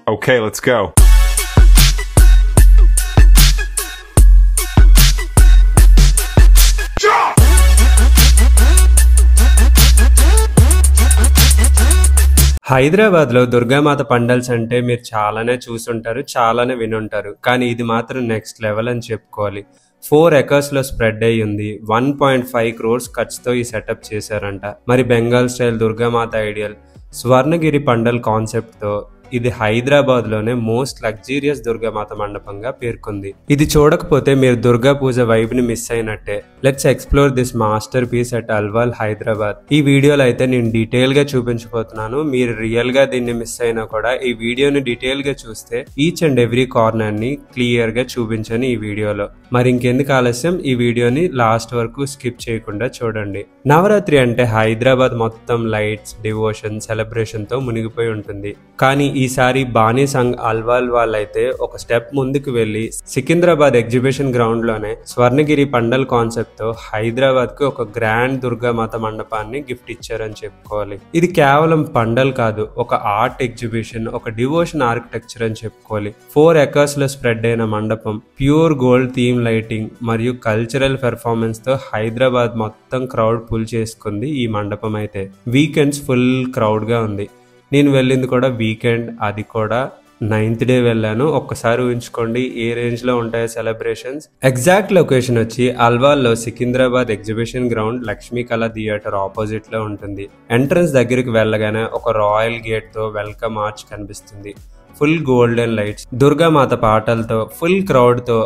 Okay, let's go. Hyderabad లో Durgamata pandals అంటే మీరు చాలానే చూసుంటారు, చాలానే వినుంటారు. కానీ ఇది మాత్రం నెక్స్ట్ లెవెల్ అని చెప్పుకోవాలి. 4 acres లో స్ప్రెడ్ అయ్యి ఉంది. 1.5 crores ఖర్చుతో ఈ సెటప్ చేశారంట. మరి Bengal style Durgamata ideal Swarnagiri pandal concept తో ఇది హైదరాబాద్ లోనే మోస్ట్ లగ్జీరియస్ దుర్గామాత మండపంగా పేర్కొంది. ఇది చూడకపోతే మీరు దుర్గా పూజ వైబ్ ని మిస్ అయినట్టే. Let's explore this masterpiece at Alwal Hyderabad. ఈ వీడియోలో అయితే నేను డీటెయిల్ గా చూపించబోతున్నాను. మీరు రియల్ గా దీన్ని మిస్ అయినా కూడా ఈ వీడియోని డీటెయిల్ గా చూస్తే ఈచ్ అండ్ ఎవ్రీ కార్నర్ ని క్లియర్ గా చూపించాను ఈ వీడియోలో. మరి ఇంకెందుకు ఆలస్యం, ఈ వీడియోని లాస్ట్ వరకు స్కిప్ చేయకుండా చూడండి. నవరాత్రి అంటే హైదరాబాద్ మొత్తం లైట్స్, డివోషన్, సెలబ్రేషన్ తో మునిగిపోయి ఉంటుంది. కానీ ఈసారి బానీ సంఘ్ అల్వాల్ వాళ్ళైతే ఒక స్టెప్ ముందుకు వెళ్లి సికింద్రాబాద్ ఎగ్జిబిషన్ గ్రౌండ్ లోనే స్వర్ణగిరి పండల్ కాన్సెప్ట్ తో హైదరాబాద్ కు ఒక గ్రాండ్ దుర్గామాత మండపాన్ని గిఫ్ట్ ఇచ్చారని చెప్పుకోవాలి. ఇది కేవలం పండల్ కాదు, ఒక ఆర్ట్ ఎగ్జిబిషన్, ఒక డివోషన్ ఆర్కిటెక్చర్ అని చెప్పుకోవాలి. 4 acres లో స్ప్రెడ్ అయిన మండపం, ప్యూర్ గోల్డ్ థీమ్ లైటింగ్ మరియు కల్చరల్ పెర్ఫార్మెన్స్ తో హైదరాబాద్ మొత్తం క్రౌడ్ పుల్ చేసుకుంది. ఈ మండపం అయితే వీకెండ్స్ ఫుల్ క్రౌడ్ గా ఉంది. నేను వెళ్ళింది కూడా వీకెండ్, అది కూడా 9th డే వెళ్ళాను. ఒక్కసారి ఊహించుకోండి ఏ రేంజ్ లో ఉంటాయో సెలబ్రేషన్స్. ఎగ్జాక్ట్ లొకేషన్ వచ్చి అల్వాల్లో సికింద్రాబాద్ ఎగ్జిబిషన్ గ్రౌండ్ లక్ష్మీ కళా థియేటర్ ఆపోజిట్ లో ఉంటుంది. ఎంట్రన్స్ దగ్గరికి వెళ్ళగానే ఒక రాయల్ గేట్ తో వెల్కమ్ ఆర్చ్ కనిపిస్తుంది. ఫుల్ గోల్డెన్ లైట్స్, దుర్గామాత పాటలతో ఫుల్ క్రౌడ్ తో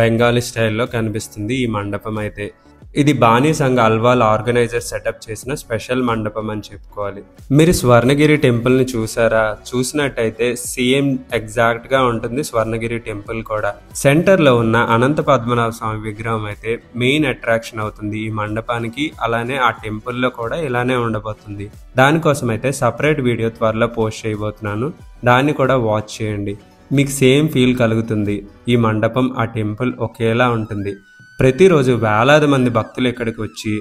బెంగాలీ స్టైల్లో కనిపిస్తుంది ఈ మండపం అయితే. ఇది బానీ సంఘ్ అల్వాల్ ఆర్గనైజర్ సెటప్ చేసిన స్పెషల్ మండపం అని చెప్పుకోవాలి. మీరు స్వర్ణగిరి టెంపుల్ ని చూసారా? చూసినట్టయితే సేమ్ ఎగ్జాక్ట్ గా ఉంటుంది స్వర్ణగిరి టెంపుల్ కూడా. సెంటర్ లో ఉన్న అనంత పద్మనాభ స్వామి విగ్రహం అయితే మెయిన్ అట్రాక్షన్ అవుతుంది ఈ మండపానికి. అలానే ఆ టెంపుల్ లో కూడా ఇలానే ఉండబోతుంది. దానికోసం అయితే సపరేట్ వీడియో త్వరలో పోస్ట్ చేయబోతున్నాను, దాన్ని కూడా వాచ్ చేయండి. మీకు సేమ్ ఫీల్ కలుగుతుంది. ఈ మండపం, ఆ టెంపుల్ ఒకేలా ఉంటుంది. ప్రతిరోజు వేలాది మంది భక్తులు ఇక్కడికి వచ్చి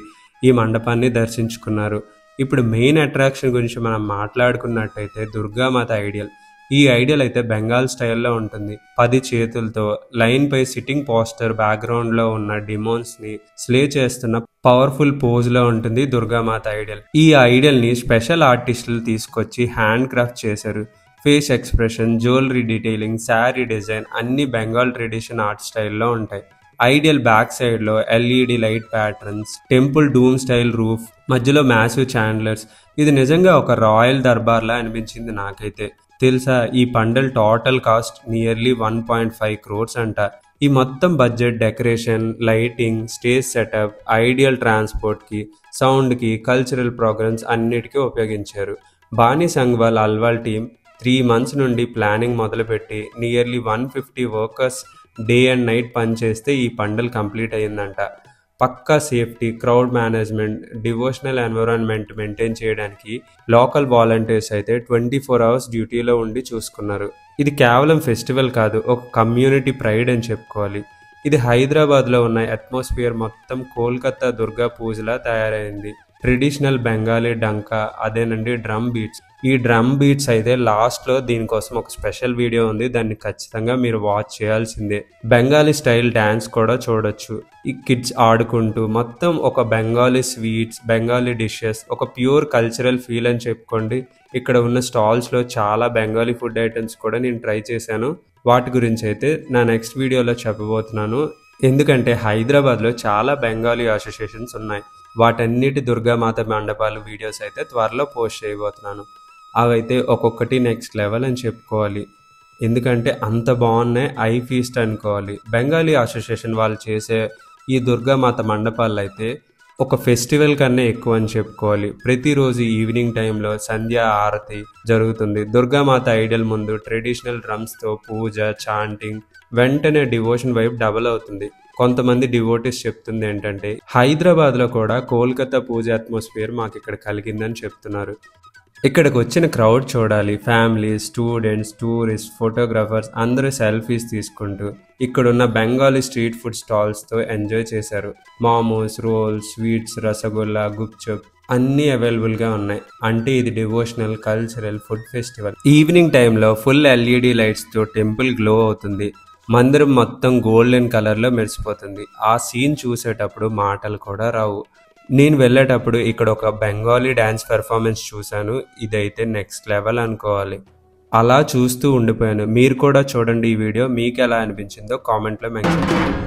ఈ మండపాన్ని దర్శించుకున్నారు. ఇప్పుడు మెయిన్ అట్రాక్షన్ గురించి మనం మాట్లాడుకున్నట్టయితే దుర్గామాత ఐడియల్. ఈ ఐడియల్ అయితే బెంగాల్ స్టైల్లో ఉంటుంది. 10 చేతులతో లైన్ పై సిట్టింగ్ పోస్టర్, బ్యాక్గ్రౌండ్ లో ఉన్న డిమోన్స్ ని స్లే చేస్తున్న పవర్ఫుల్ పోజ్ లో ఉంటుంది దుర్గామాత ఐడియల్. ఈ ఐడియల్ ని స్పెషల్ ఆర్టిస్టులు తీసుకొచ్చి హ్యాండ్ క్రాఫ్ట్ చేశారు. Face expression, jewellery detailing, sari design అన్ని బెంగాల్ ట్రెడిషన్ ఆర్ట్ స్టైల్లో ఉంటాయి. ఐడియల్ బ్యాక్ సైడ్ లో LED లైట్ ప్యాటర్న్స్, టెంపుల్ డూమ్ స్టైల్ రూఫ్, మధ్యలో మ్యాసివ్ చాండ్లర్స్. ఇది నిజంగా ఒక రాయల్ దర్బార్ లా అనిపించింది నాకైతే. తెలుసా, ఈ pandal total cost nearly 1.5 crores అంట. ఈ మొత్తం budget decoration, lighting, stage setup, ideal transport కి, సౌండ్ కి, కల్చరల్ ప్రోగ్రామ్స్ అన్నిటికీ ఉపయోగించారు. బానీ సంఘ్ వాళ్ళ అల్వాల్ టీమ్ 3 months నుండి ప్లానింగ్ మొదలుపెట్టి nearly 150 workers day and night పనిచేస్తే ఈ పండల్ కంప్లీట్ అయ్యిందంట. పక్కా safety, crowd management, devotional environment maintain చేయడానికి లోకల్ వాలంటీర్స్ అయితే 24 hours డ్యూటీలో ఉండి చూసుకున్నారు. ఇది కేవలం ఫెస్టివల్ కాదు, ఒక కమ్యూనిటీ ప్రైడ్ అని చెప్పుకోవాలి. ఇది హైదరాబాద్లో ఉన్న అట్మాస్ఫియర్ మొత్తం కోల్కతా దుర్గా పూజలా తయారైంది. ట్రెడిషనల్ బెంగాలీ డంకా, అదేనండి డ్రమ్ బీట్స్. ఈ డ్రమ్ బీట్స్ అయితే లాస్ట్ లో దీనికోసం ఒక స్పెషల్ వీడియో ఉంది, దాన్ని ఖచ్చితంగా మీరు వాచ్ చేయాల్సిందే. బెంగాలీ స్టైల్ డాన్స్ కూడా చూడొచ్చు. ఈ కిడ్స్ ఆడుకుంటూ మొత్తం ఒక బెంగాలీ స్వీట్స్, బెంగాలీ డిషెస్, ఒక ప్యూర్ కల్చరల్ ఫీల్ అని చెప్పుకోండి. ఇక్కడ ఉన్న స్టాల్స్ లో చాలా బెంగాలీ ఫుడ్ ఐటమ్స్ కూడా నేను ట్రై చేశాను. వాటి గురించి అయితే నా నెక్స్ట్ వీడియోలో చెప్పబోతున్నాను. ఎందుకంటే హైదరాబాద్లో చాలా బెంగాలీ అసోసియేషన్స్ ఉన్నాయి. వాటన్నిటి దుర్గామాత మండపాలు వీడియోస్ అయితే త్వరలో పోస్ట్ చేయబోతున్నాను. అవైతే ఒక్కొక్కటి నెక్స్ట్ లెవెల్ అని చెప్పుకోవాలి. ఎందుకంటే అంత బాగున్నాయి, ఐ ఫీస్ట్ అనుకోవాలి. బెంగాలీ అసోసియేషన్ వాళ్ళు చేసే ఈ దుర్గామాత మండపాలు అయితే ఒక ఫెస్టివల్ కన్నా ఎక్కువ అని చెప్పుకోవాలి. ప్రతిరోజు ఈవినింగ్ టైంలో సంధ్యా ఆరతి జరుగుతుంది. దుర్గామాత ఐడియల్ ముందు ట్రెడిషనల్ డ్రమ్స్తో పూజ, చాంటింగ్, వెంటనే డివోషన్ వైబ్ డబుల్ అవుతుంది. కొంతమంది డివోటీస్ చెప్తుంది ఏంటంటే హైదరాబాద్లో కూడా కోల్కతా పూజ అట్మాస్ఫియర్ మాకు ఇక్కడ కలిగిందని చెప్తున్నారు. ఇక్కడికి వచ్చిన క్రౌడ్ చూడాలి. ఫ్యామిలీస్, స్టూడెంట్స్, టూరిస్ట్, ఫోటోగ్రాఫర్స్ అందరూ సెల్ఫీస్ తీసుకుంటూ ఇక్కడున్న బెంగాలీ స్ట్రీట్ ఫుడ్ స్టాల్స్తో ఎంజాయ్ చేశారు. మోమోస్, రోల్స్, స్వీట్స్, రసగుల్లా, గుప్చుప్ అన్నీ అవైలబుల్గా ఉన్నాయి. అంటే ఇది devotional, cultural, food festival. Evening టైంలో ఫుల్ ఎల్ఈడి లైట్స్తో టెంపుల్ గ్లో అవుతుంది. మందిరం మొత్తం గోల్డెన్ కలర్లో మెరిసిపోతుంది. ఆ సీన్ చూసేటప్పుడు మాటలు కూడా రావు. నేను వెళ్ళేటప్పుడు ఇక్కడ ఒక బెంగాలీ డ్యాన్స్ పెర్ఫార్మెన్స్ చూశాను. ఇదైతే నెక్స్ట్ లెవెల్ అనుకోవాలి. అలా చూస్తూ ఉండిపోయాను. మీరు కూడా చూడండి ఈ వీడియో. మీకు ఎలా అనిపించిందో కామెంట్లో మెన్షన్ చేయండి.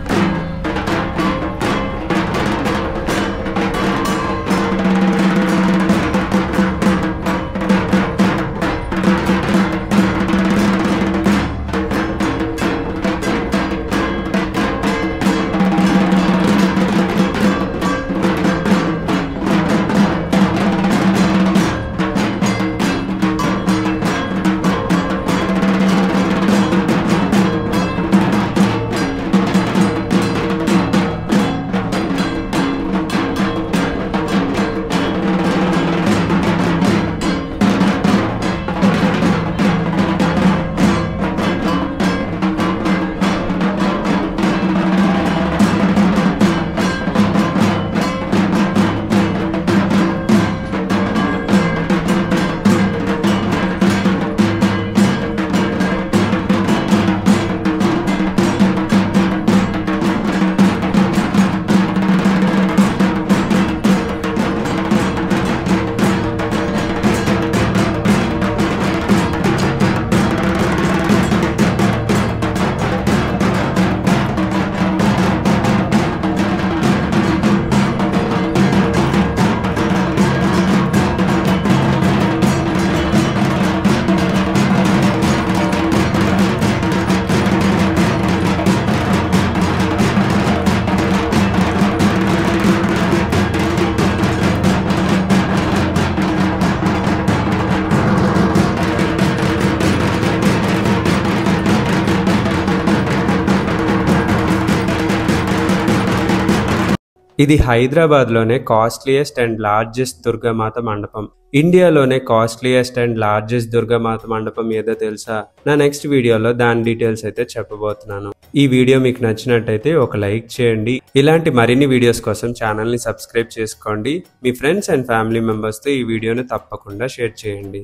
ఇది హైదరాబాద్లోనే కాస్ట్లీయెస్ట్ అండ్ లార్జెస్ట్ దుర్గామాత మండపం. ఇండియాలోనే కాస్ట్లీయెస్ట్ అండ్ లార్జెస్ట్ దుర్గామాత మండపం ఏదో తెలుసా? నా నెక్స్ట్ వీడియోలో దాని డీటెయిల్స్ అయితే చెప్పబోతున్నాను. ఈ వీడియో మీకు నచ్చినట్టయితే ఒక లైక్ చేయండి. ఇలాంటి మరిన్ని వీడియోస్ కోసం ఛానల్ని సబ్స్క్రైబ్ చేసుకోండి. మీ ఫ్రెండ్స్ అండ్ ఫ్యామిలీ మెంబర్స్తో ఈ వీడియోని తప్పకుండా షేర్ చేయండి.